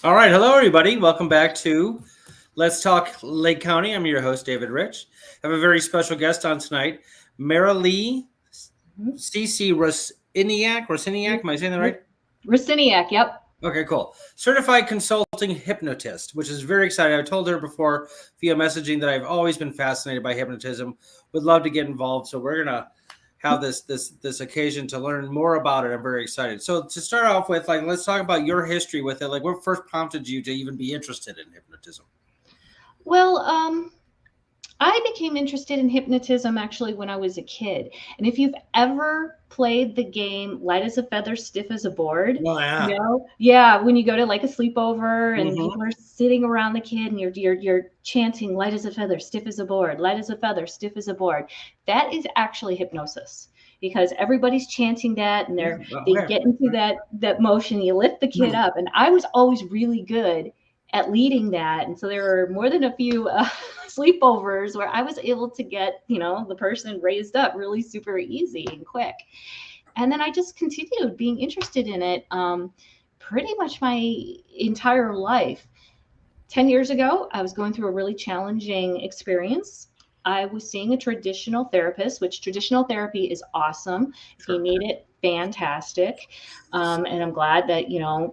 All right. Hello, everybody. Welcome back to Let's Talk Lake County. I'm your host, David Rich. I have a very special guest on tonight, Marilee Mhm. C.C. Rusiniak. Am I saying that right? Rusiniak, yep. Okay, cool. Certified consulting hypnotist, which is very exciting. I told her before via messaging that I've always been fascinated by hypnotism. Would love to get involved. So we're gonna have this occasion to learn more about it. I'm very excited. So to start off with, like, let's talk about your history with it. Like, what first prompted you to even be interested in hypnotism? Well, I became interested in hypnotism actually when I was a kid. And if you've ever played the game Light as a Feather, Stiff as a Board, Oh yeah. yeah, when you go to like a sleepover and Mm-hmm. people are sitting around the kid and you're chanting light as a feather, stiff as a board, light as a feather, stiff as a board. That is actually hypnosis because everybody's chanting that and Yeah. they Okay. get into that motion. You lift the kid up, and I was always really good at leading that. And so there were more than a few sleepovers where I was able to get, the person raised up really super easy and quick. And then I just continued being interested in it pretty much my entire life. 10 years ago, I was going through a really challenging experience. I was seeing a traditional therapist, which traditional therapy is awesome. If you Sure. need it, fantastic. And I'm glad that,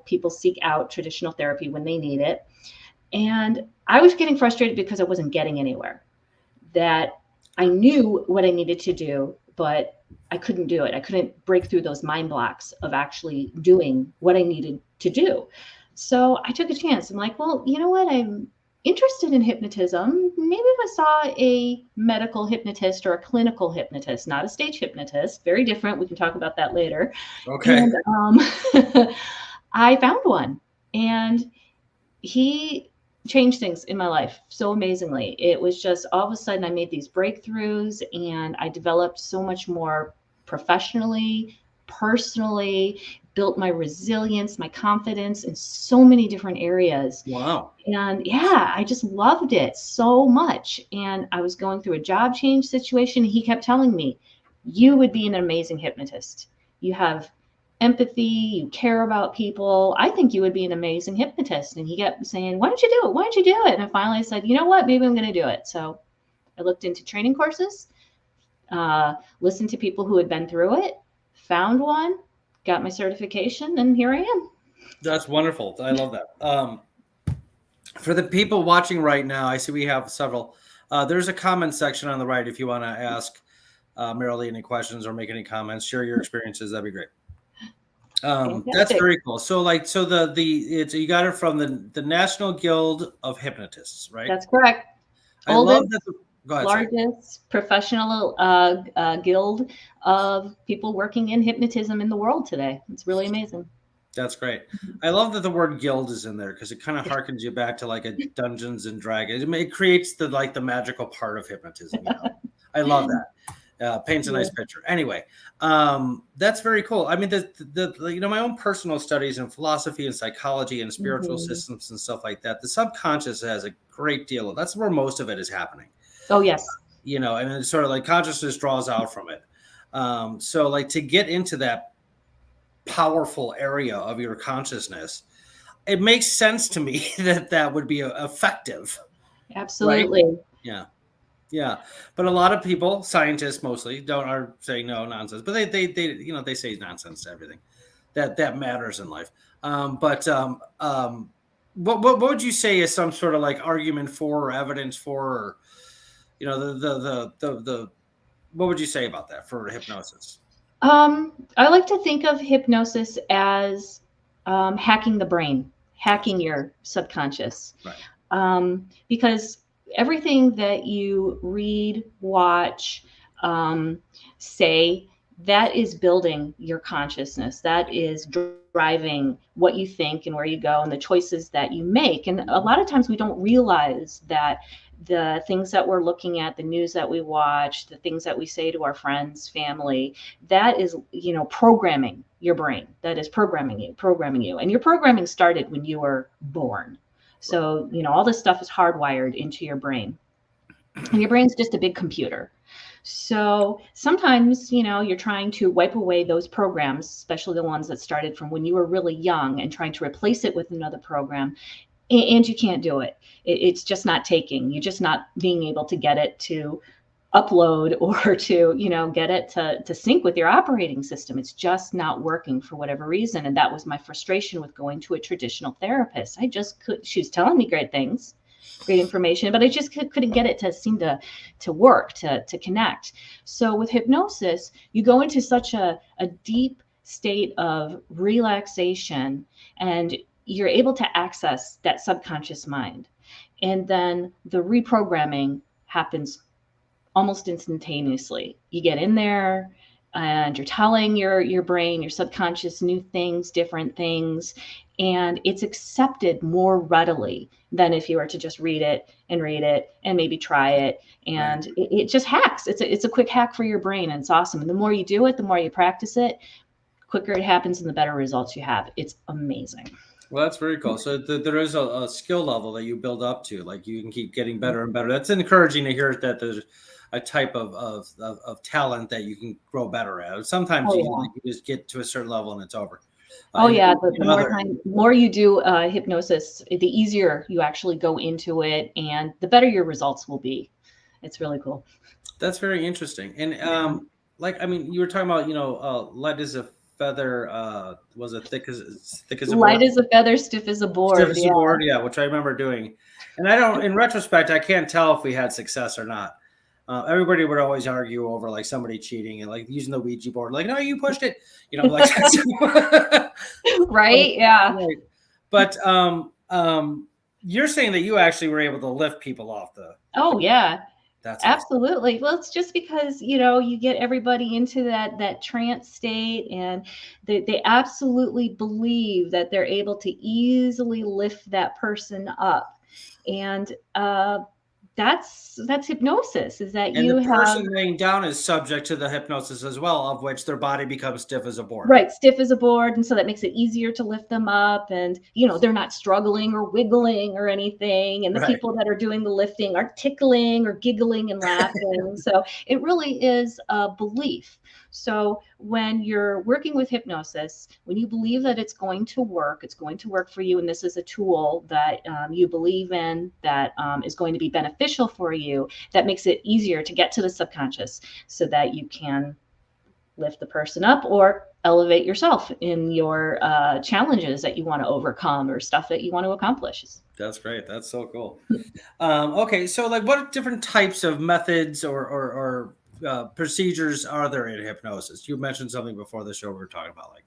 people seek out traditional therapy when they need it. And I was getting frustrated because I wasn't getting anywhere. That I knew what I needed to do, but I couldn't do it. I couldn't break through those mind blocks of actually doing what I needed to do. So I took a chance. I'm like, well, you know what? I'm interested in hypnotism. Maybe if I saw a medical hypnotist or a clinical hypnotist, not a stage hypnotist, very different. We can talk about that later. Okay. And I found one. And he changed things in my life so amazingly. It was just all of a sudden I made these breakthroughs and I developed so much more professionally, personally, built my resilience, my confidence in so many different areas. Wow. And yeah, I just loved it so much. And I was going through a job change situation. He kept telling me, you would be an amazing hypnotist. You have empathy, you care about people. I think you would be an amazing hypnotist. And he kept saying, why don't you do it? Why don't you do it? And finally I said, you know what? Maybe I'm going to do it. So I looked into training courses, listened to people who had been through it, found one, got my certification, and here I am. That's wonderful. I love that. For the people watching right now, I see we have several. There's a comment section on the right if you want to ask Marilee any questions or make any comments, share your experiences. That'd be great. That's Fantastic. very cool. So, like, so the it's you got it from the National Guild of Hypnotists, right? That's correct. I love Oldest, that. Go ahead, sorry. largest professional guild of people working in hypnotism in the world today. It's really amazing. That's great. I love that the word guild is in there because it kind of harkens you back to like a Dungeons and Dragons. It creates the magical part of hypnotism. I love that. Paints a Yeah. nice picture. Anyway, that's very cool. I mean, my own personal studies in philosophy and psychology and spiritual Mhm. systems and stuff like that. The subconscious has a great deal of. That's where most of it is happening. Oh, yes. And it's sort of like consciousness draws out from it. So like to get into that powerful area of your consciousness, it makes sense to me that that would be effective, right? Absolutely. Yeah. Yeah, but a lot of people, scientists mostly, don't are saying no nonsense. But they say nonsense to everything that matters in life. What would you say is some sort of like argument for or evidence for, or the what would you say about that for hypnosis? I like to think of hypnosis as hacking the brain, Yes, hacking your subconscious. right. Because everything that you read, watch, um, say, that is building your consciousness. That is driving what you think and where you go and the choices that you make. And a lot of times we don't realize that the things that we're looking at, the news that we watch, the things that we say to our friends, family, that is, programming your brain. That is programming you. And your programming started when you were born. So, all this stuff is hardwired into your brain. And your brain's just a big computer. So sometimes, you're trying to wipe away those programs, especially the ones that started from when you were really young, and trying to replace it with another program. And you can't do it. It's just not taking. You're just not being able to get it to upload or to get it to sync with your operating system. It's just not working for whatever reason. And that was my frustration with going to a traditional therapist. I just could She was telling me great things, great information, but I just couldn't get it to seem to work, to connect. So with hypnosis, you go into such a deep state of relaxation, and you're able to access that subconscious mind, and then the reprogramming happens almost instantaneously. You get in there and you're telling your brain, your subconscious, new things, different things, and it's accepted more readily than if you were to just read it and maybe try it. And Right. it just hacks. It's a quick hack for your brain, and it's awesome. And the more you do it, the more you practice it, quicker it happens and the better results you have. It's amazing. Well, that's very cool. So there is a skill level that you build up to. Like you can keep getting better and better. That's encouraging to hear that there's a type of talent that you can grow better at. Sometimes Oh you yeah. like you just get to a certain level and it's over. Oh And yeah, the in more other, time, more you do hypnosis, the easier you actually go into it, and the better your results will be. It's really cool. that's very interesting. And Yeah. like I mean, you were talking about light as a feather. Was it thick as a board? Light as a feather, stiff as a Stiff board. as a Yeah. board, yeah, which I remember doing. And I don't, in retrospect, I can't tell if we had success or not. Everybody would always argue over like somebody cheating and like using the Ouija board, like, no, you pushed it, like Right? Yeah. right. But you're saying that you actually were able to lift people off the. Oh yeah. That's awesome. Absolutely. Well, it's just because, you get everybody into that trance state, and they absolutely believe that they're able to easily lift that person up. And that's hypnosis, is that And the you have. person laying down is subject to the hypnosis as well, of which their body becomes stiff as a board. Right, stiff as a board, and so that makes it easier to lift them up, and they're not struggling or wiggling or anything, and the Right. people that are doing the lifting are tickling or giggling and laughing. So it really is a belief. So when you're working with hypnosis, when you believe that it's going to work for you, and this is a tool that you believe in, that is going to be beneficial for you, that makes it easier to get to the subconscious so that you can lift the person up or elevate yourself in your challenges that you want to overcome or stuff that you want to accomplish. That's great. That's so cool. Okay, so like, what different types of methods or procedures are there in hypnosis? You mentioned something before the show we were talking about, like.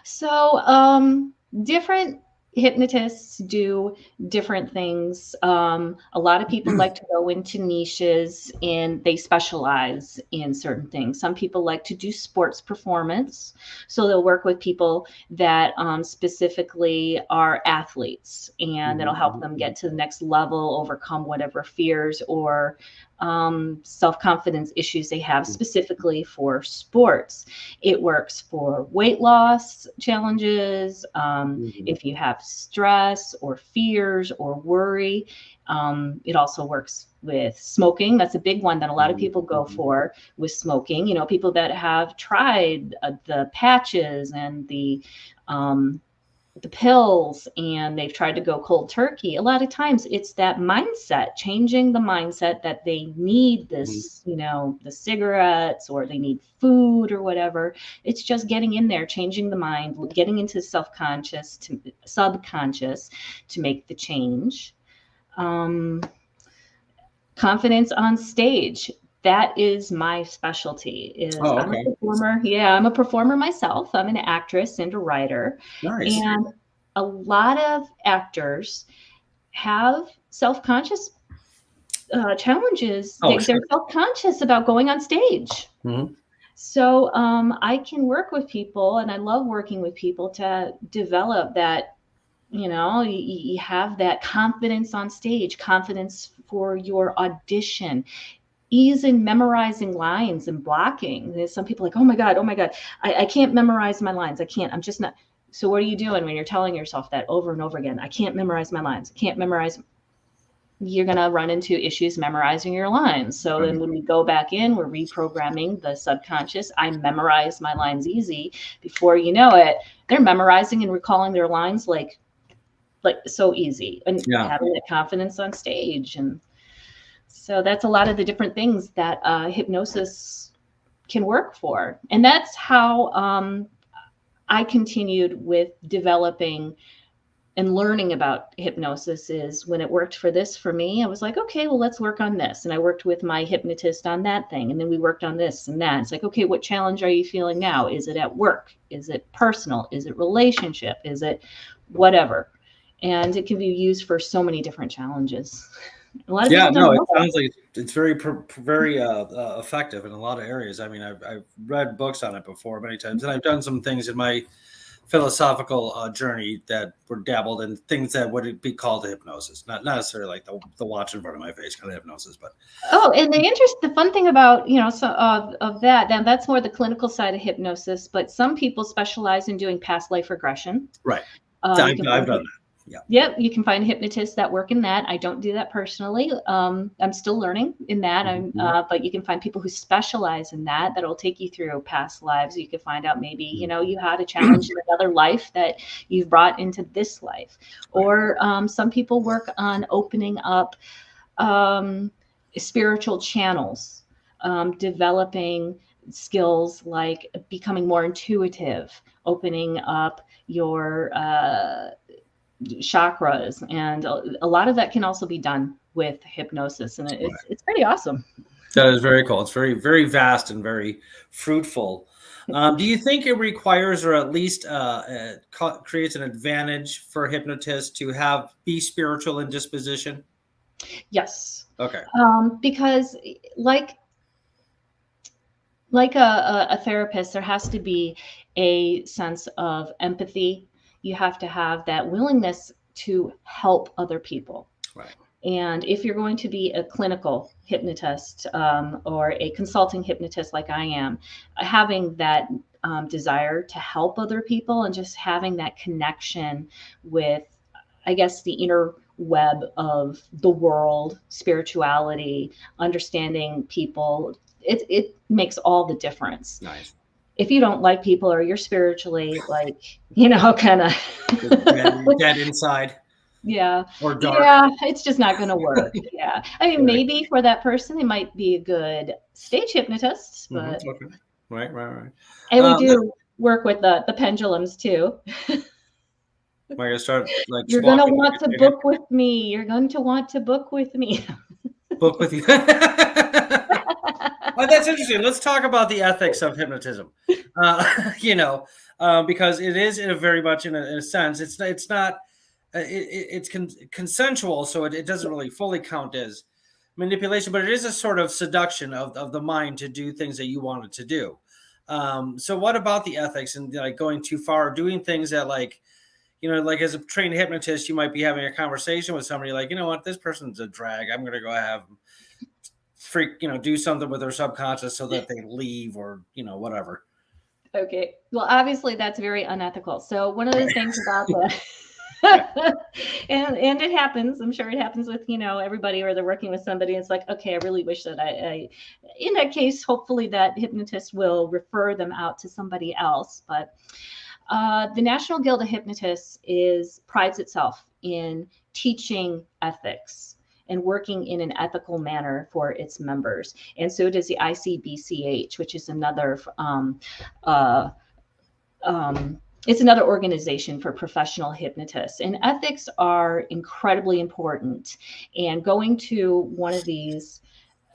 So, different hypnotists do different things. A lot of people like to go into niches and they specialize in certain things. Some people like to do sports performance. So they'll work with people that specifically are athletes, and it'll help them get to the next level, overcome whatever fears or self-confidence issues they have specifically for sports. It works for weight loss challenges. If you have stress or fears or worry, it also works with smoking. That's a big one that a lot of people go for with smoking. People that have tried the patches and the pills, and they've tried to go cold turkey. A lot of times it's that mindset, changing the mindset that they need this, the cigarettes, or they need food or whatever. It's just getting in there, changing the mind, getting into subconscious to subconscious to make the change. Confidence on stage. That is my specialty. Oh, I'm a okay. performer. Yeah, I'm a performer myself. I'm an actress and a writer. Nice. And a lot of actors have self-conscious challenges. Oh, sure. They're self-conscious about going on stage. Mhm. So I can work with people, and I love working with people to develop that. You have that confidence on stage, confidence for your audition, ease in memorizing lines and blocking. There's some people like, oh my God, I can't memorize my lines. I'm just not. So what are you doing when you're telling yourself that over and over again? I can't memorize my lines. I can't memorize. you're going to run into issues memorizing your lines. So then when we go back in, we're reprogramming the subconscious. I memorize my lines easy. Before you know it, they're memorizing and recalling their lines like so easy, and having that confidence on stage. And so that's a lot of the different things that hypnosis can work for. And that's how I continued with developing and learning about hypnosis. Is when it worked for me, I was like, okay, well, let's work on this. And I worked with my hypnotist on that thing. And then we worked on this and that. It's like, okay, what challenge are you feeling now? Is it at work? Is it personal? Is it relationship? Is it whatever? And it can be used for so many different challenges. A lot of people don't know it sounds like it's very effective in a lot of areas. I mean, I've read books on it before many times, and I've done some things in my philosophical journey that were dabbled in things that would be called hypnosis, not necessarily like the watch in front of my face kind of hypnosis, but and the fun thing about of that, then that's more the clinical side of hypnosis. But some people specialize in doing past life regression. Right. I've done that. Yeah. Yep. You can find hypnotists that work in that. I don't do that personally. I'm still learning in that. But you can find people who specialize in that. That'll take you through past lives. You can find out maybe, you had a challenge in another life that you've brought into this life. Or some people work on opening up spiritual channels, developing skills like becoming more intuitive, opening up your chakras, and a lot of that can also be done with hypnosis, and it's pretty awesome. That is very cool. It's very, very vast and very fruitful. Do you think it requires, or at least creates an advantage for hypnotists to be spiritual in disposition? Yes. Okay. Because like a therapist, there has to be a sense of empathy. You have to have that willingness to help other people. Right. And if you're going to be a clinical hypnotist or a consulting hypnotist like I am, having that desire to help other people and just having that connection with, I guess, the inner web of the world, spirituality, understanding people, it makes all the difference. Nice. If you don't like people, or you're spiritually kind of dead inside. Yeah. Or dark. Yeah, it's just not going to work. Yeah. I mean, maybe for that person, it might be a good stage hypnotist, but okay. Right. And we do work with the pendulums too. Am I gonna start like you're going to want to book with me. You're going to want to book with me. Book with you. Well, that's interesting. Let's talk about the ethics of hypnotism. Because it is very much in a sense, it's not consensual, so it doesn't really fully count as manipulation, but it is a sort of seduction of the mind to do things that you want it to do. So what about the ethics and like going too far, doing things that like as a trained hypnotist, you might be having a conversation with somebody like, what, this person's a drag. I'm going to go have do something with their subconscious so that they leave or, whatever. Okay. Well, obviously that's very unethical. So one of the things about that, and it happens, I'm sure it happens with, everybody, or they're working with somebody. It's like, okay, I really wish that I in that case, hopefully that hypnotist will refer them out to somebody else. But the National Guild of Hypnotists prides itself in teaching ethics and working in an ethical manner for its members. And so does the ICBCH, which is another, it's another organization for professional hypnotists. And ethics are incredibly important. And going to one of these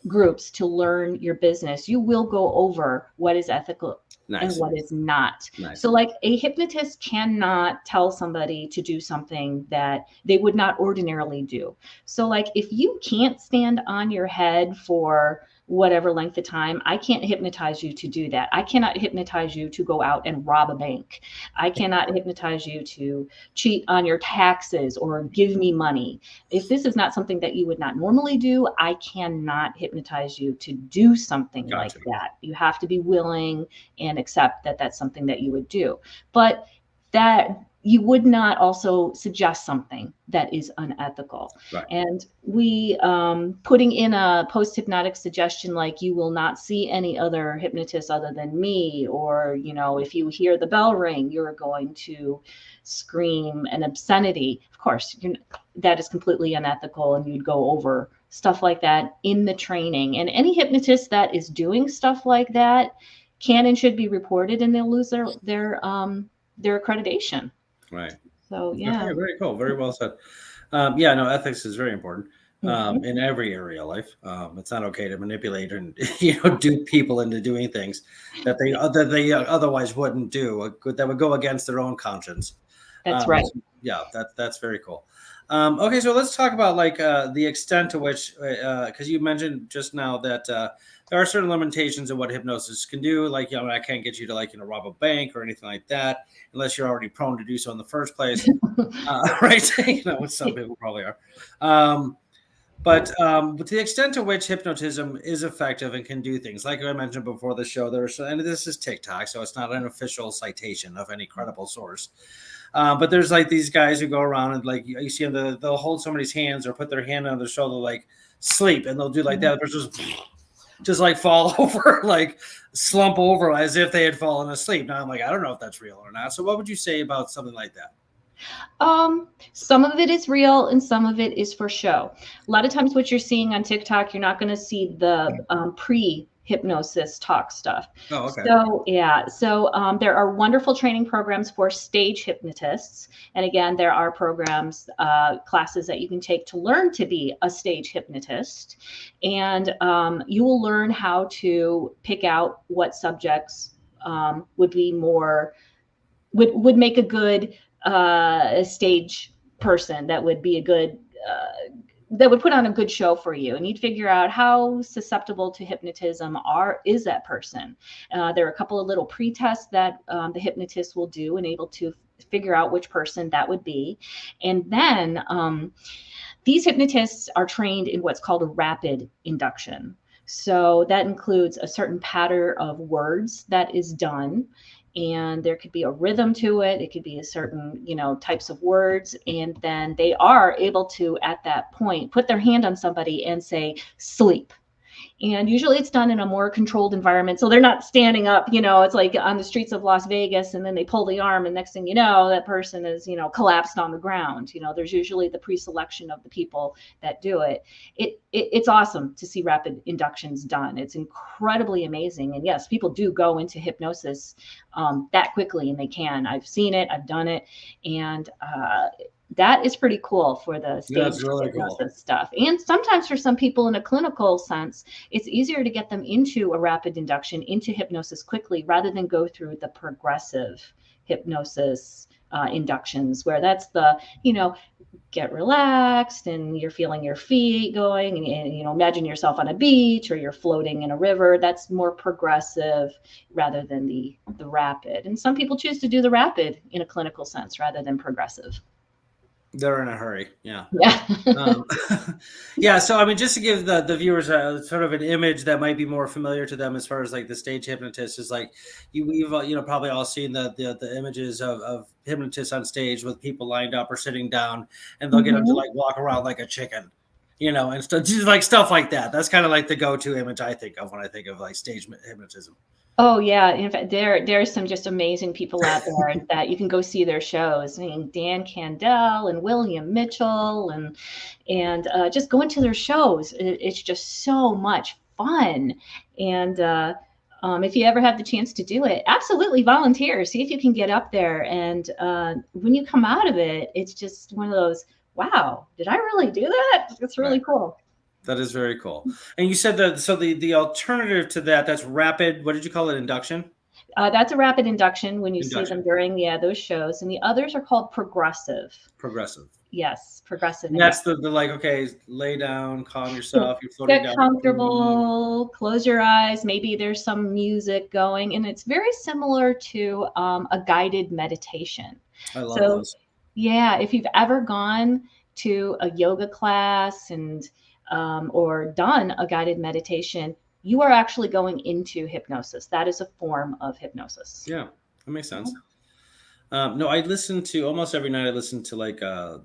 groups to learn your business, you will go over what is ethical and what is not. Nice. So like a hypnotist cannot tell somebody to do something that they would not ordinarily do. So like if you can't stand on your head for whatever length of time, I can't hypnotize you to do that. I cannot hypnotize you to go out and rob a bank. I cannot hypnotize you to cheat on your taxes or give me money. If this is not something that you would not normally do, I cannot hypnotize you to do something like that. You have to be willing and accept that that's something that you would do. But that you would not also suggest something that is unethical. Right. And we putting in a post-hypnotic suggestion like you will not see any other hypnotist other than me, or if you hear the bell ring, you're going to scream an obscenity. Of course, that is completely unethical, and you'd go over stuff like that in the training. And any hypnotist that is doing stuff like that can and should be reported, and they'll lose their accreditation. Right. So yeah. Okay, very cool. Very well said. Yeah, no, ethics is very important Mhm. in every area of life. It's not okay to manipulate and dupe people into doing things that they otherwise wouldn't do. That would go against their own conscience. That's right. Yeah, that's very cool. Okay, so let's talk about like the extent to which, because you mentioned just now that there are certain limitations of what hypnosis can do. Like, I can't get you to like rob a bank or anything like that unless you're already prone to do so in the first place, right? Which some people probably are. But to the extent to which hypnotism is effective and can do things, like I mentioned before the show, and this is TikTok, so it's not an official citation of any credible source. But there's like these guys who go around and like you see them, they'll hold somebody's hands or put their hand on their shoulder, like sleep, and they'll do like that. Just like fall over, like slump over as if they had fallen asleep. Now I'm like, I don't know if that's real or not. So what would you say about something like that? Some of it is real and some of it is for show. A lot of times what you're seeing on TikTok, you're not going to see the pre-hypnosis talk stuff. Oh, okay. So yeah, so there are wonderful training programs for stage hypnotists. And again, there are programs, classes that you can take to learn to be a stage hypnotist. And you will learn how to pick out what subjects would be more, would make a good stage person that would be a good that would put on a good show for you, and you'd figure out how susceptible to hypnotism is that person. There are a couple of little pre-tests that the hypnotist will do and able to figure out which person that would be. And then these hypnotists are trained in what's called a rapid induction. So that includes a certain pattern of words that is done, and there could be a rhythm to it. It could be a certain, types of words. And then they are able to, at that point, put their hand on somebody and say, sleep. And usually it's done in a more controlled environment. So they're not standing up, it's like on the streets of Las Vegas, and then they pull the arm, and next thing you know, that person is, collapsed on the ground. There's usually the pre-selection of the people that do it. It's awesome to see rapid inductions done. It's incredibly amazing. And yes, people do go into hypnosis that quickly, and they can. I've seen it, I've done it. And that is pretty cool for the stage hypnosis stuff. And sometimes for some people in a clinical sense, it's easier to get them into a rapid induction, into hypnosis quickly, rather than go through the progressive hypnosis inductions, where that's the, get relaxed and you're feeling your feet going, and imagine yourself on a beach or you're floating in a river. That's more progressive rather than the rapid. And some people choose to do the rapid in a clinical sense rather than progressive. They're in a hurry. Yeah. Yeah. Yeah. So, I mean, just to give the viewers sort of an image that might be more familiar to them as far as like the stage hypnotist is like, we've probably all seen the images of hypnotists on stage with people lined up or sitting down, and they'll get them to like walk around like a chicken, and just like stuff like that. That's kind of like the go-to image I think of when I think of like stage hypnotism. Oh yeah, in fact, there's some just amazing people out there that you can go see their shows. I mean, Dan Candell and William Mitchell, and just going to their shows. It's just so much fun. And if you ever have the chance to do it, absolutely volunteer. See if you can get up there. And when you come out of it, it's just one of those, wow, did I really do that? It's really cool. That is very cool. And you said that, so the alternative to that's rapid, what did you call it, induction? That's a rapid induction when you see them during those shows. And the others are called progressive. Progressive. Yes, progressive. And that's the like, okay, lay down, calm yourself. You're floating down. Get comfortable, close your eyes. Maybe there's some music going. And it's very similar to a guided meditation. I love those. Yeah, if you've ever gone to a yoga class and or done a guided meditation, you are actually going into hypnosis. That is a form of hypnosis. Yeah, that makes sense. No, I listen to almost every night. I listen to like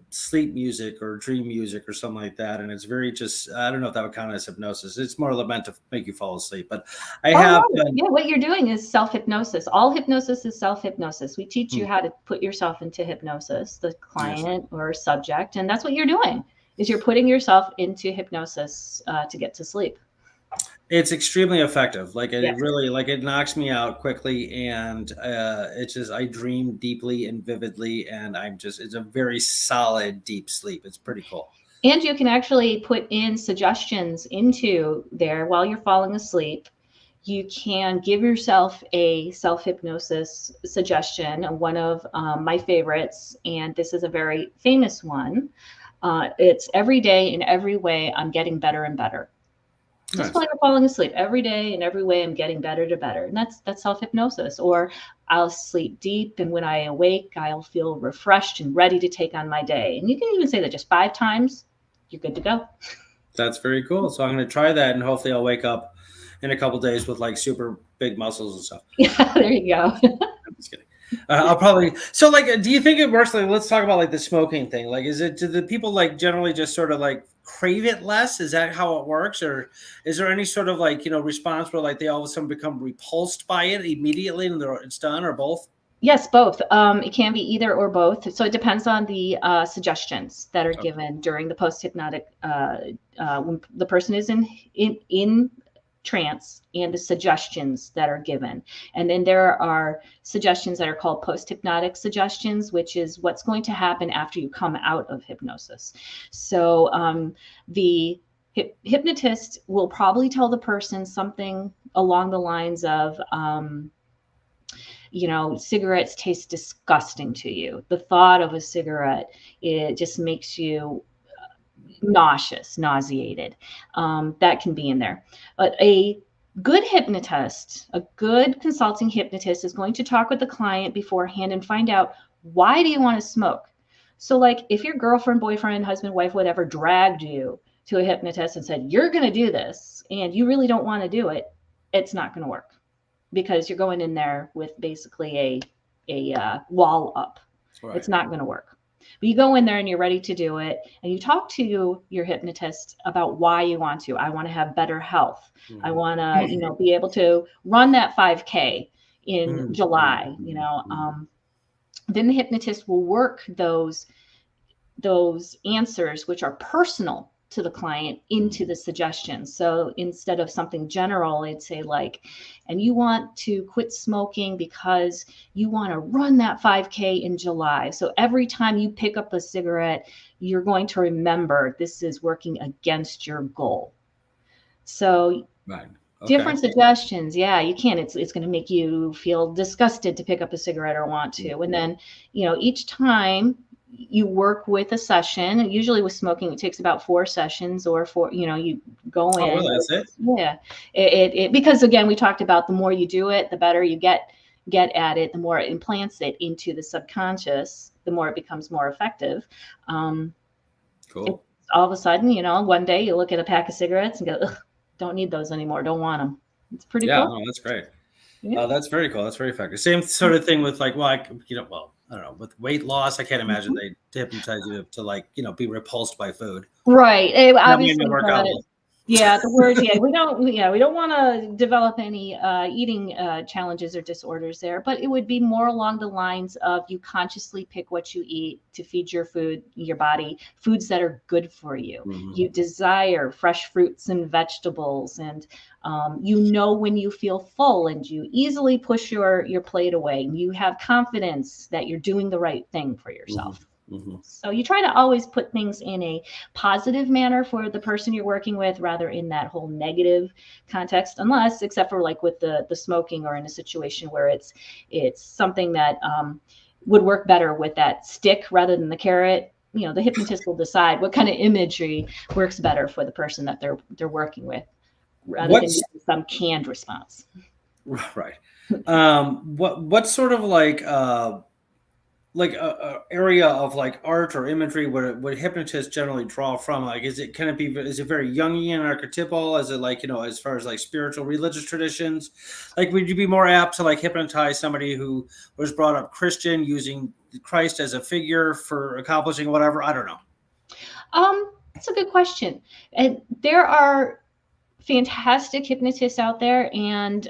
sleep music or dream music or something like that, and it's very just. I don't know if that would count as hypnosis. It's more meant to make you fall asleep. But I Oh, have no. done. Yeah, what you're doing is self-hypnosis. All hypnosis is self-hypnosis. We teach Hmm, you how to put yourself into hypnosis, the yes. client or subject, and that's what you're doing, is you're putting yourself into hypnosis to get to sleep. It's extremely effective. Like it Yes. really, like it knocks me out quickly, and it's just I dream deeply and vividly, and it's a very solid deep sleep. It's pretty cool. And you can actually put in suggestions into there while you're falling asleep. You can give yourself a self hypnosis suggestion, one of my favorites, and this is a very famous one. It's every day in every way, I'm getting better and better. Just while Nice. you're falling asleep, every day in every way, I'm getting better to better. And that's self hypnosis. Or I'll sleep deep, and when I awake, I'll feel refreshed and ready to take on my day. And you can even say that just 5 times, you're good to go. That's very cool. So I'm going to try that, and hopefully I'll wake up in a couple days with like super big muscles and stuff. Yeah, there you go. I'm just kidding. I'll probably. So, like, do you think it works? Like, let's talk about like the smoking thing. Like, do the people like generally just sort of like crave it less? Is that how it works, or is there any sort of like response where like they all of a sudden become repulsed by it immediately and it's done, or both? Yes, both. It can be either or both. So it depends on the suggestions that are Okay. given during the post hypnotic when the person is in trance, and the suggestions that are given. And then there are suggestions that are called post hypnotic suggestions, which is what's going to happen after you come out of hypnosis. So the hypnotist will probably tell the person something along the lines of, cigarettes taste disgusting to you. The thought of a cigarette, it just makes you nauseous, nauseated. That can be in there. But a good hypnotist, a good consulting hypnotist, is going to talk with the client beforehand and find out, why do you want to smoke? So, like, if your girlfriend, boyfriend, husband, wife, whatever, dragged you to a hypnotist and said, you're going to do this, and you really don't want to do it, it's not going to work, because you're going in there with basically a wall up. It's Right. not going to work. But you go in there and you're ready to do it, and you talk to your hypnotist about why you want to. I want to have better health. I Mhm. want to, be able to run that 5K in Mhm. July. Mhm. Mhm. Then the hypnotist will work those answers, which are personal to the client, into Mhm. the suggestions. So instead of something general, it'd say like, and you want to quit smoking because you want to run that 5K in July. So every time you pick up a cigarette, you're going to remember this is working against your goal. So Right. Okay. different suggestions. Yeah, you can. It's going to make you feel disgusted to pick up a cigarette or want to. And then, each time you work with a session, usually with smoking, it takes about 4 sessions, or four, you go Oh, in. really? That's it? Yeah. Because again, we talked about the more you do it, the better you get at it, the more it implants it into the subconscious, the more it becomes more effective. Um, and Cool. all of a sudden, one day you look at a pack of cigarettes and go, ugh, don't need those anymore. Don't want them. It's pretty Yeah. cool. No, that's great. Yeah. That's very cool. That's very effective. Same sort of thing with like, well, I don't know, with weight loss. I can't imagine Mhm. they hypnotize you to like, be repulsed by food. Right. That might Obviously, not work out well. the words. Yeah, we don't want to develop any eating challenges or disorders there, but it would be more along the lines of, you consciously pick what you eat to feed your body, foods that are good for you. Mhm. You desire fresh fruits and vegetables, and when you feel full, and you easily push your plate away. You have confidence that you're doing the right thing for Mhm. yourself. Mhm. So you try to always put things in a positive manner for the person you're working with, rather in that whole negative context, unless, except for like with the smoking, or in a situation where it's something that would work better with that stick rather than the carrot. The hypnotist will decide what kind of imagery works better for the person that they're working with, rather than What's using some canned response. right? What sort of like like a area of like art or imagery would hypnotists generally draw from? Like, is it very Jungian archetypal? Is it like, as far as like spiritual religious traditions? Like, would you be more apt to like hypnotize somebody who was brought up Christian using Christ as a figure for accomplishing whatever? I don't know. That's a good question. And there are fantastic hypnotists out there, and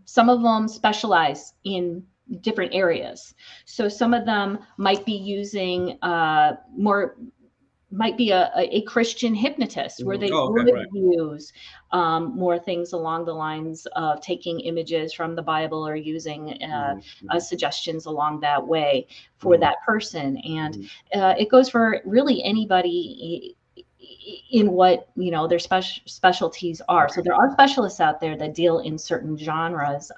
some of them specialize in different areas. So some of them might be using more, might be a Christian hypnotist where they Oh, okay, would right. use more things along the lines of taking images from the Bible or using suggestions along that way for that person. And it goes for really anybody in what their specialties are. So there are specialists out there that deal in certain genres.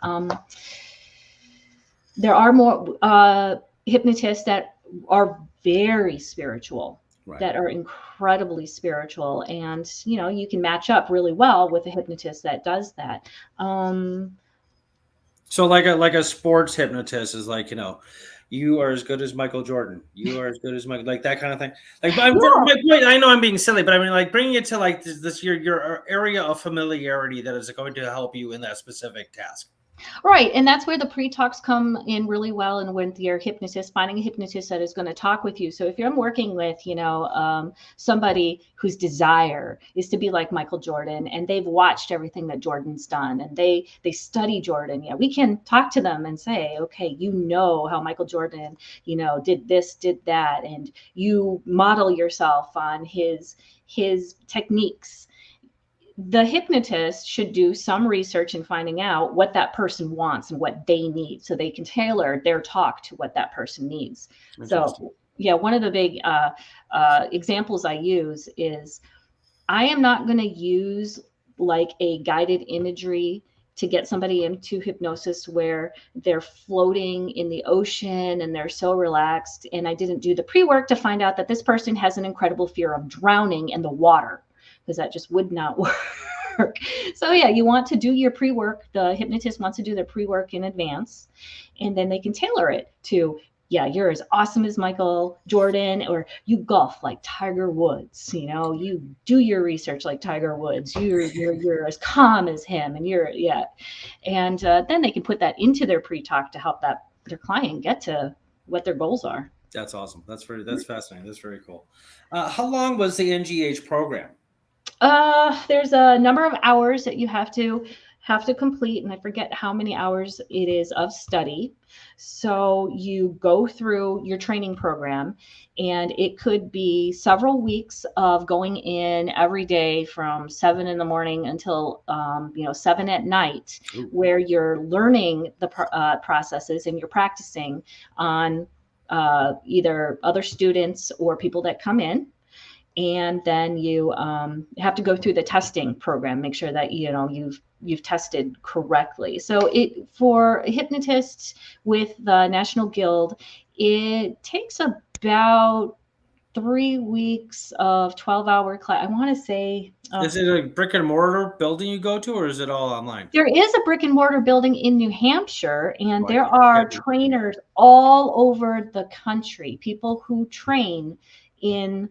There are more hypnotists that are very spiritual, Right. that are incredibly spiritual, and you can match up really well with a hypnotist that does that. So like a sports hypnotist is like, you are as good as Michael Jordan. You are as good as Michael, like that kind of thing. Like, my point, I know I'm being silly, but I mean, like, bringing it to like this your area of familiarity that is going to help you in that specific task. Right. And that's where the pre-talks come in really well. And when your hypnotist, finding a hypnotist that is going to talk with you. So if you're working with, somebody whose desire is to be like Michael Jordan, and they've watched everything that Jordan's done, and they study Jordan, we can talk to them and say, okay, how Michael Jordan, did this, did that, and you model yourself on his techniques. The hypnotist should do some research in finding out what that person wants and what they need, so they can tailor their talk to what that person needs. So yeah, one of the big examples I use is, I am not going to use like a guided imagery to get somebody into hypnosis where they're floating in the ocean and they're so relaxed, and I didn't do the pre-work to find out that this person has an incredible fear of drowning in the water, because that just would not work. So yeah, you want to do your pre-work. The hypnotist wants to do their pre-work in advance, and then they can tailor it to, you're as awesome as Michael Jordan, or you golf like Tiger Woods. You do your research like Tiger Woods. You're as calm as him, and and then they can put that into their pre-talk to help their client get to what their goals are. That's awesome. That's fascinating. That's very cool. How long was the NGH program? There's a number of hours that you have to complete, and I forget how many hours it is of study. So you go through your training program, and it could be several weeks of going in every day from 7 in the morning until 7 at night. Ooh. Where you're learning the processes, and you're practicing on either other students or people that come in. And then you have to go through the testing program, make sure that you've tested correctly. So for hypnotists with the National Guild, it takes about 3 weeks of 12-hour class. I want to say. Is it a brick and mortar building you go to, or is it all online? There is a brick and mortar building in New Hampshire, and there are trainers all over the country, people who train in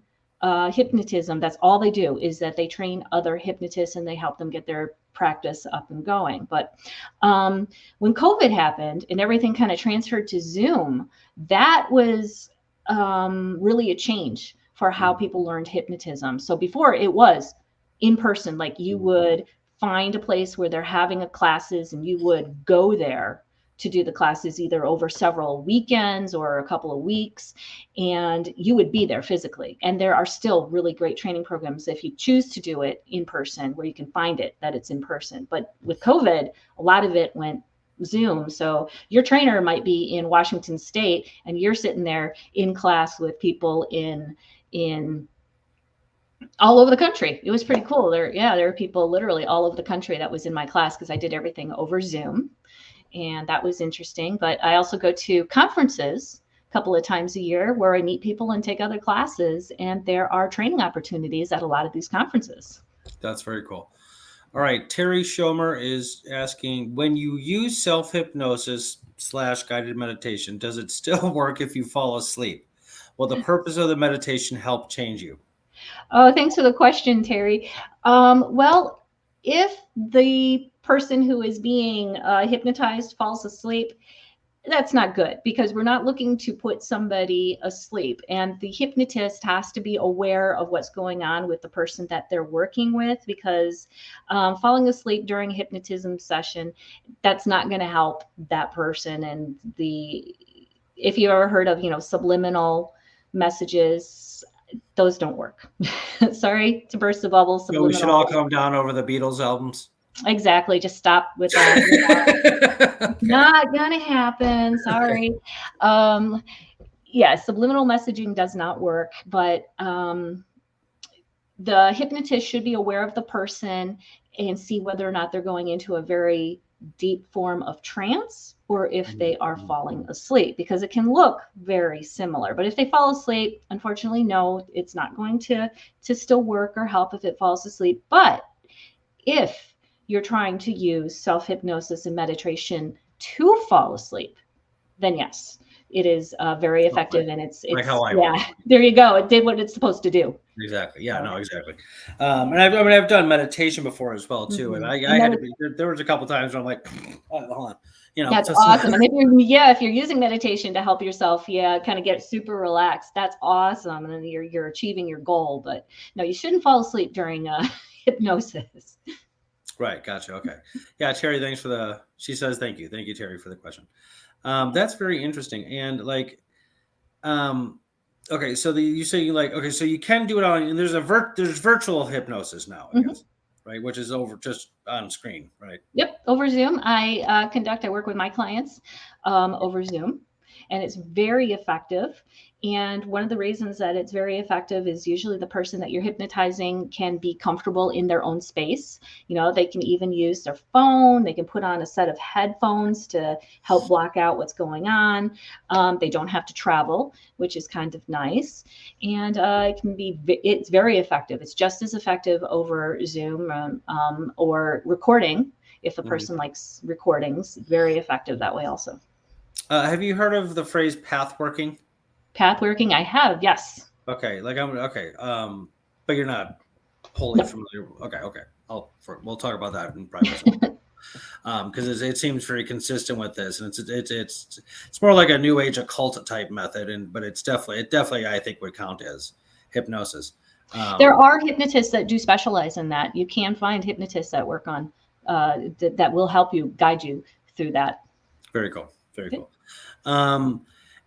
hypnotism. That's all they do, is that they train other hypnotists and they help them get their practice up and going. But when COVID happened and everything kind of transferred to Zoom, that was really a change for how people learned hypnotism. So before, it was in person, like you would find a place where they're having classes, and you would go there to do the classes either over several weekends or a couple of weeks, and you would be there physically. And there are still really great training programs if you choose to do it in person, where you can find it that it's in person. But with COVID, a lot of it went Zoom. So your trainer might be in Washington State, and you're sitting there in class with people in all over the country. It was pretty cool. There were people literally all over the country that was in my class, because I did everything over Zoom. And that was interesting. But I also go to conferences a couple of times a year where I meet people and take other classes. And there are training opportunities at a lot of these conferences. That's very cool. All right. Terry Schomer is asking, when you use self-hypnosis / guided meditation, does it still work if you fall asleep? Will the purpose of the meditation help change you? Oh, thanks for the question, Terry. Well, if the person who is being hypnotized falls asleep, that's not good because we're not looking to put somebody asleep. And the hypnotist has to be aware of what's going on with the person that they're working with, because falling asleep during a hypnotism session, that's not going to help that person. And if you ever heard of, subliminal messages, those don't work. Sorry to burst the bubble. So we should all Subliminal. come down over the Beatles albums. Exactly. Just stop with that. Okay. Not gonna happen. Sorry. Yeah, subliminal messaging does not work, but the hypnotist should be aware of the person and see whether or not they're going into a very deep form of trance or if they are falling asleep, because it can look very similar. But if they fall asleep, unfortunately, no, it's not going to still work or help if it falls asleep. But if you're trying to use self-hypnosis and meditation to fall asleep, then yes, it is very effective. And it's like how I yeah, work. there you go. It did what it's supposed to do. Exactly. Yeah, no, exactly. And I've done meditation before as well too. And I had to be, there was a couple times where I'm like, oh, hold on, That's awesome. And if you're using meditation to help yourself, kind of get super relaxed, that's awesome. And then you're achieving your goal. But no, you shouldn't fall asleep during hypnosis. Right. Gotcha. Okay. Yeah. Terry, thanks for she says, thank you. Thank you, Terry, for the question. That's very interesting. And okay. So you say okay, so you can do it and there's there's virtual hypnosis now, I guess, right? Which is over just on screen, right? Yep. Over Zoom. I work with my clients over Zoom, and it's very effective. And one of the reasons that it's very effective is usually the person that you're hypnotizing can be comfortable in their own space. They can even use their phone. They can put on a set of headphones to help block out what's going on. They don't have to travel, which is kind of nice. And it's very effective. It's just as effective over Zoom or recording. If a person likes recordings, very effective that way also. Have you heard of the phrase path working? Path working, I have, yes. Okay, but you're not wholly familiar. Okay. We'll talk about that in private, because it seems very consistent with this, and it's more like a new age occult type method, but it definitely I think would count as hypnosis. There are hypnotists that do specialize in that. You can find hypnotists that work on that will help you, guide you through that. Very cool. Very cool.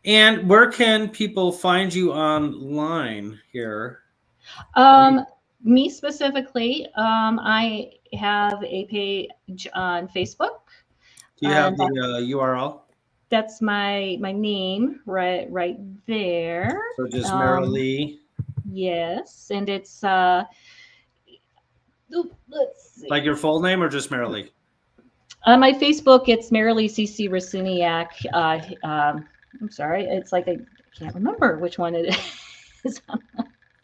And where can people find you online here? Me specifically, I have a page on Facebook. Do you have the URL? That's my name right there. So just Marilee. Yes, and it's let's see. Like your full name or just Marilee? On my Facebook, it's Marilee C.C. Rusiniak. I'm sorry, it's like I can't remember which one it is.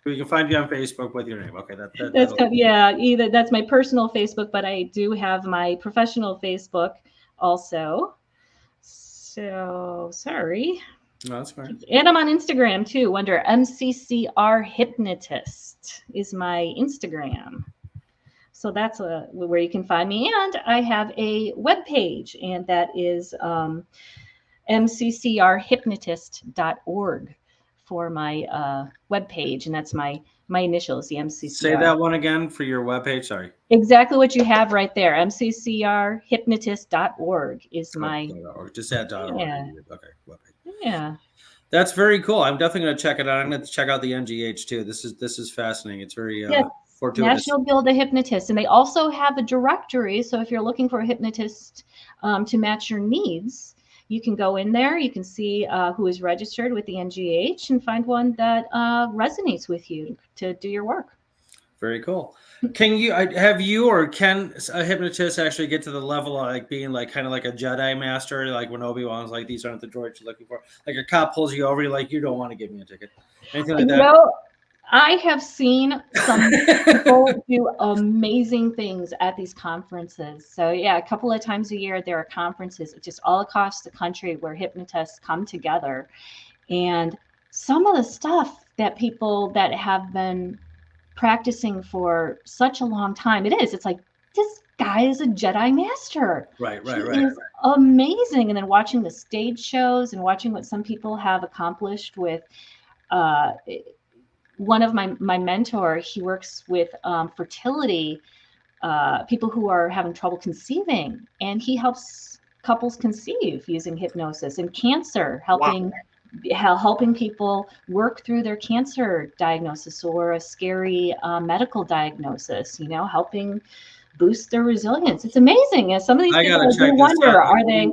We can find you on Facebook with your name. Okay, that's either that's my personal Facebook, but I do have my professional Facebook also. So sorry. No, that's fine. And I'm on Instagram too, under MCCR Hypnotist is my Instagram. So that's where you can find me. And I have a webpage, and that is mccrhypnotist.org for my webpage. And that's my initials, the MCCR. Say that one again for your webpage. Sorry. Exactly what you have right there. mccrhypnotist.org is my. Just add .org. Yeah. Okay. Webpage. Yeah. That's very cool. I'm definitely going to check it out. I'm going to check out the NGH too. This is fascinating. It's very fortuitous. National Guild of Hypnotists, and they also have a directory. So if you're looking for a hypnotist to match your needs, you can go in there. You can see who is registered with the NGH and find one that resonates with you to do your work. Very cool. Can a hypnotist actually get to the level of being kind of like a Jedi master, like when Obi-Wan's like, these aren't the droids you're looking for? Like a cop pulls you over, you're like, you don't want to give me a ticket. Anything like that? I have seen some people do amazing things at these conferences. So yeah, a couple of times a year there are conferences just all across the country where hypnotists come together, and some of the stuff that people that have been practicing for such a long time, it's like this guy is a Jedi master. Right, He right, right. is amazing. And then watching the stage shows and watching what some people have accomplished with uh, one of my mentor, he works with fertility, people who are having trouble conceiving, and he helps couples conceive using hypnosis, and cancer, Wow. helping people work through their cancer diagnosis or a scary medical diagnosis, helping boost their resilience. It's amazing. And some of these I people, gotta I do check this out. wonder, I are they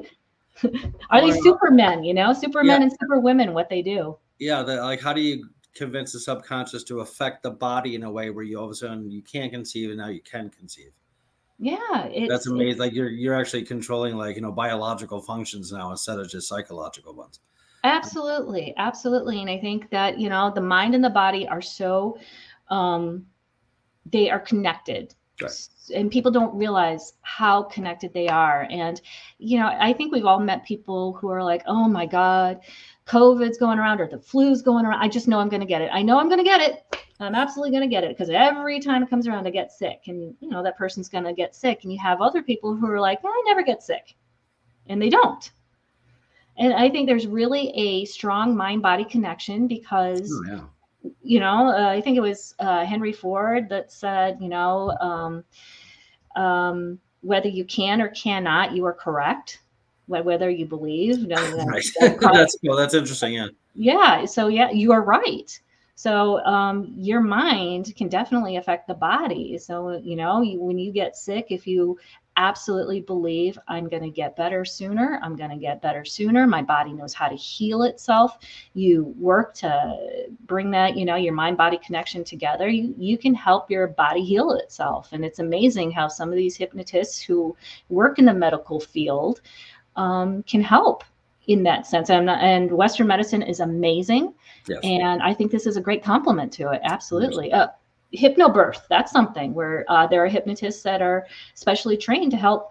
want to. supermen, Yeah, supermen and superwomen, what they do. yeah. Like, how do you convince the subconscious to affect the body in a way where you all of a sudden you can't conceive and now you can conceive? Yeah, That's it's amazing. Like you're actually controlling like biological functions now instead of just psychological ones. absolutely, absolutely. And I think that, the mind and the body are so, um, they are connected. Right. And people don't realize how connected they are. And, I think we've all met people who are like, oh my God, COVID's going around or the flu's going around. I just know I'm going to get it. I know I'm going to get it. I'm absolutely going to get it because every time it comes around, I get sick. And, that person's going to get sick. And you have other people who are like, I never get sick. And they don't. And I think there's really a strong mind body connection because, Oh, yeah. I think it was Henry Ford that said, whether you can or cannot, you are correct. Whether you believe, Right. That's cool. That's interesting. Yeah. yeah. So yeah, you are right. So your mind can definitely affect the body. So when you get sick, if you absolutely believe I'm going to get better sooner, I'm going to get better sooner. My body knows how to heal itself. You work to bring that, your mind body connection together. You can help your body heal itself. And it's amazing how some of these hypnotists who work in the medical field can help in that sense. And Western medicine is amazing. Yes. And I think this is a great complement to it. Absolutely. Hypnobirth, that's something where there are hypnotists that are specially trained to help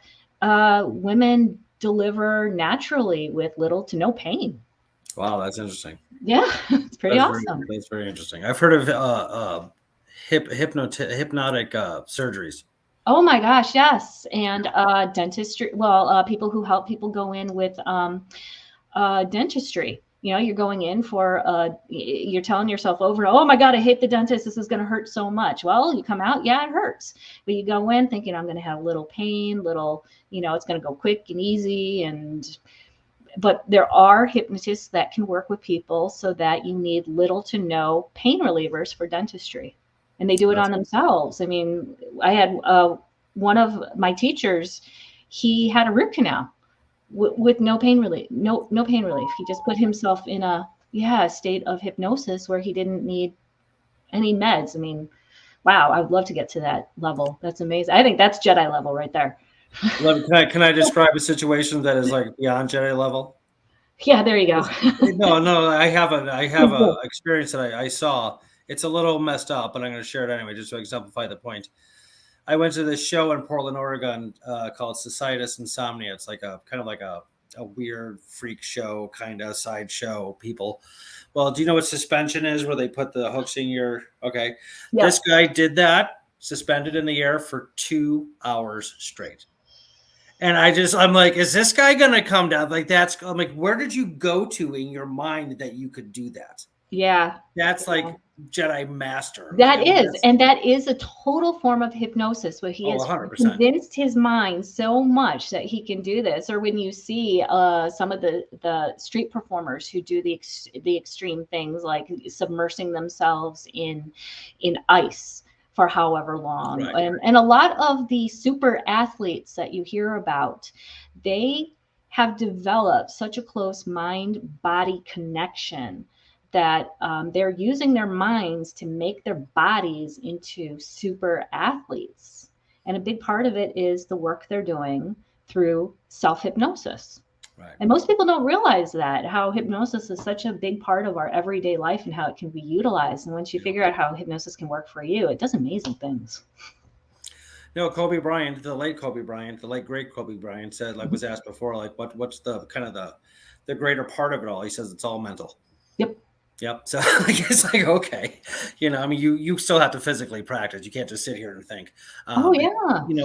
women deliver naturally with little to no pain. Wow, that's interesting. Yeah, it's pretty awesome. That's very interesting. I've heard of hypnotic surgeries. Oh my gosh, yes. And dentistry, people who help people go in with dentistry. You're going in for, you're telling yourself over, oh my God, I hate the dentist. This is going to hurt so much. Well, you come out, yeah, it hurts. But you go in thinking I'm going to have little pain, it's going to go quick and easy. But there are hypnotists that can work with people so that you need little to no pain relievers for dentistry. And they do it on themselves. I mean, I had one of my teachers, he had a root canal with no pain relief, no pain relief. He just put himself in a state of hypnosis where he didn't need any meds. I mean, wow, I would love to get to that level. That's amazing. I think that's Jedi level right there. Can I describe a situation that is like beyond Jedi level? Yeah, there you go. No, I have a experience that I saw. It's a little messed up, but I'm going to share it anyway, just to exemplify the point. I went to this show in Portland, Oregon, called Societas Insomnia. It's like a kind of like a weird freak show, kind of sideshow people. Well, do you know what suspension is, where they put the hooks in your? Okay, yeah. This guy did that, suspended in the air for 2 hours straight. And I'm like, is this guy going to come down? I'm like, where did you go to in your mind that you could do that? Yeah. That's like Jedi master. That is a total form of hypnosis where he has 100%. convinced his mind so much that he can do this. Or when you see some of the street performers who do the extreme things like submersing themselves in ice for however long. Right. And a lot of the super athletes that you hear about, they have developed such a close mind-body connection that they're using their minds to make their bodies into super athletes. And a big part of it is the work they're doing through self-hypnosis. Right. And most people don't realize that, how hypnosis is such a big part of our everyday life and how it can be utilized. And once you figure out how hypnosis can work for you, it does amazing things. No, Kobe Bryant, the late Kobe Bryant, the late great Kobe Bryant said, like was asked before, like what's the kind of the greater part of it all? He says it's all mental. Yep. Yep. So I guess like, okay, I mean, you still have to physically practice. You can't just sit here and think. Oh yeah.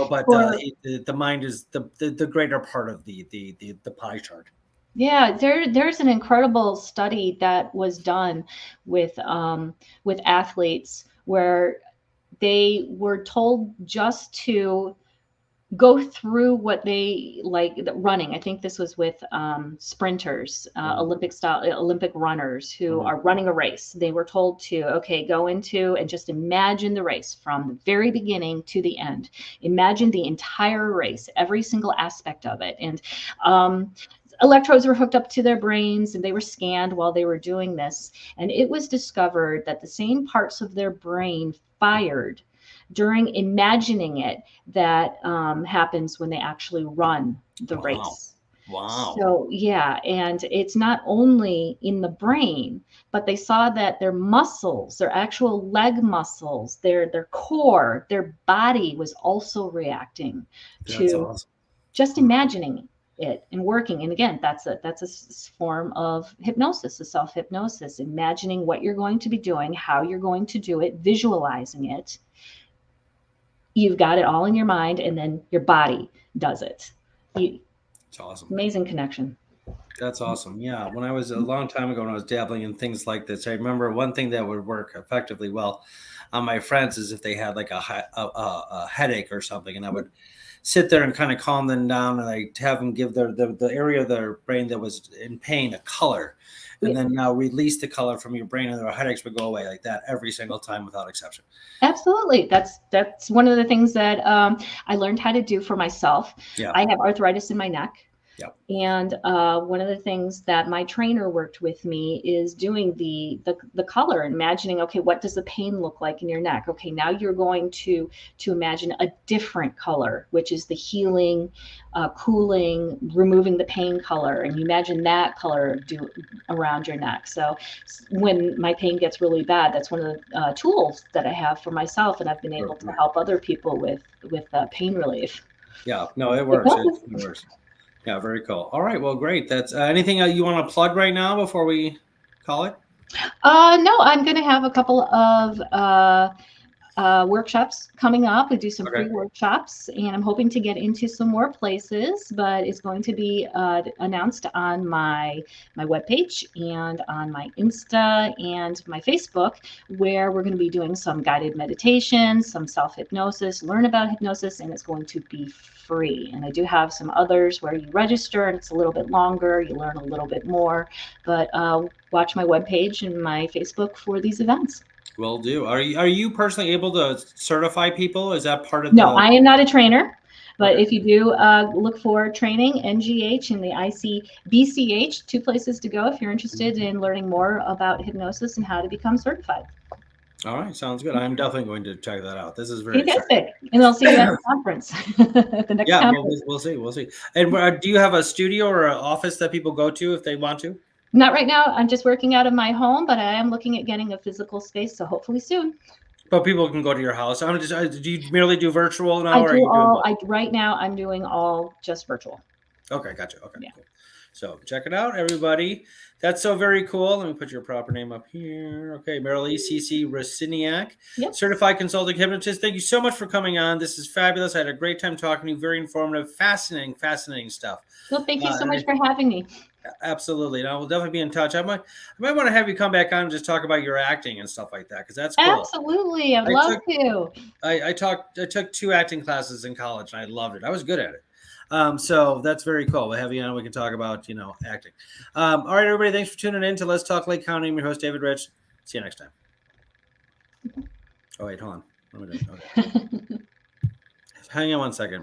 But For the mind is the greater part of the pie chart. Yeah, there's an incredible study that was done with athletes where they were told just to go through what they like running. I think this was with sprinters, Olympic runners who Mhm. are running a race. They were told to, okay, go into and just imagine the race from the very beginning to the end. Imagine the entire race, every single aspect of it. And electrodes were hooked up to their brains and they were scanned while they were doing this. And it was discovered that the same parts of their brain fired during imagining it that happens when they actually run the Wow. race. Wow. So yeah, and it's not only in the brain, but they saw that their muscles, their actual leg muscles, their core, their body was also reacting That's to awesome. just imagining it and working. And again, that's a form of hypnosis, a self-hypnosis, imagining what you're going to be doing, how you're going to do it, visualizing it. You've got it all in your mind, and then your body does it. It's awesome. Amazing connection. That's awesome. Yeah. When I was a long time ago, when I was dabbling in things like this, I remember one thing that would work effectively well on my friends is if they had like a headache or something, and I would sit there and kind of calm them down, and I have them give the area of their brain that was in pain a color, and then now release the color from your brain, and their headaches would go away like that every single time without exception. Absolutely. That's one of the things that I learned how to do for myself. Yeah. I have arthritis in my neck. Yeah. And one of the things that my trainer worked with me is doing the color, imagining, okay, what does the pain look like in your neck? Okay, now you're going to imagine a different color, which is the healing, cooling, removing the pain color, and you imagine that color do around your neck. So when my pain gets really bad, that's one of the tools that I have for myself, and I've been able to help other people with pain relief. Yeah. No, it works. It works. Yeah, very cool. All right, well, great. That's anything you want to plug right now before we call it? No, I'm going to have a couple of workshops coming up. We do some free workshops, and I'm hoping to get into some more places, but it's going to be announced on my webpage and on my Insta and my Facebook, where we're going to be doing some guided meditations, some self-hypnosis, learn about hypnosis, and it's going to be free. And I do have some others where you register and it's a little bit longer, you learn a little bit more, but watch my webpage and my Facebook for these events. Will do. Are you personally able to certify people? Is that part of No, the? I am not a trainer, but Okay. if you do look for training, NGH and the ICBCH, two places to go if you're interested in learning more about hypnosis and how to become certified. All right, sounds good. I'm definitely going to check that out. This is very Fantastic. And I'll see you at the conference, at the next Yeah, well, conference. we'll see. We'll see. And do you have a studio or an office that people go to if they want to? Not right now. I'm just working out of my home, but I am looking at getting a physical space, so hopefully soon. But people can go to your house. I'm just. Do you merely do virtual now, I or are do you doing all. both? Right now, I'm doing all just virtual. Okay, gotcha. Okay, Yeah. cool. So check it out, everybody. That's so very cool. Let me put your proper name up here. Okay, Marilee C.C. Rusiniak, Yep. certified consulting hypnotist. Thank you so much for coming on. This is fabulous. I had a great time talking to you. Very informative, fascinating stuff. Well, thank you so much for having me. Absolutely. And I will definitely be in touch. I might want to have you come back on and just talk about your acting and stuff like that, because that's cool. Absolutely. I'd love to. I took 2 acting classes in college and I loved it. I was good at it. So that's very cool. We'll have you on. We can talk about, acting. All right, everybody. Thanks for tuning in to Let's Talk Lake County. I'm your host, David Rich. See you next time. Oh, wait, hold on. Okay. Hang on one second.